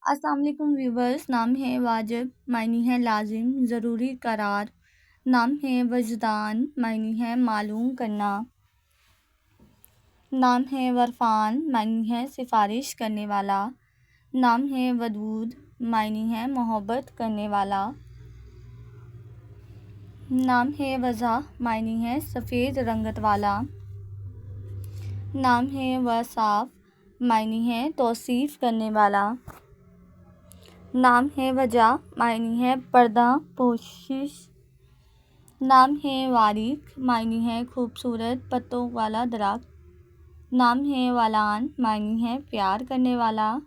السلام علیکم ویورز. نام ہے واجب، معنی ہے لازم، ضروری قرار. نام ہے وجدان، معنی ہے معلوم کرنا. نام ہے عرفان، معنی ہے سفارش کرنے والا. نام ہے ودود، معنی ہے محبت کرنے والا. نام ہے وضاح، معنی ہے سفید رنگت والا. نام ہے وصاف، معنی ہے توصیف کرنے والا. نام ہے وجہ، معنی ہے پردہ پوشش. نام ہے واریک، معنی ہے خوبصورت پتوں والا درخت. نام ہے والان، معنی ہے پیار کرنے والا.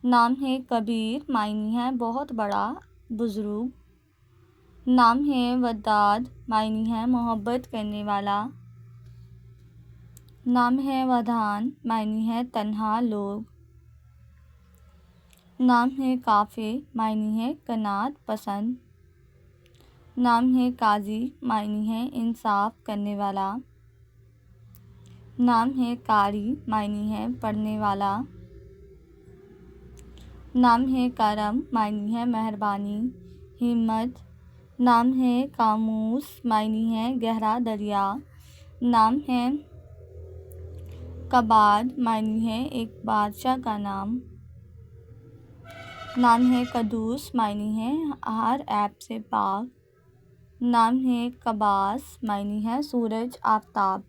نام ہے کبیر، معنی ہے بہت بڑا، بزرگ. نام ہے وداد، معنی ہے محبت کرنے والا. نام ہے ودان، معنی ہے تنہا لوگ. نام ہے کافی، معنی ہے قناعت پسند. نام ہے قاضی، معنی ہے انصاف کرنے والا. نام ہے قاری، معنی ہے پڑھنے والا. نام ہے کرم، معنی ہے مہربانی، ہمت. نام ہے قاموس، معنی ہے گہرا دریا. نام ہے کباد، معنی ہے ایک بادشاہ کا نام. نام ہے قدوس، معنی ہے ہر عیب سے پاک. نام ہے قباس، معنی ہے سورج آفتاب.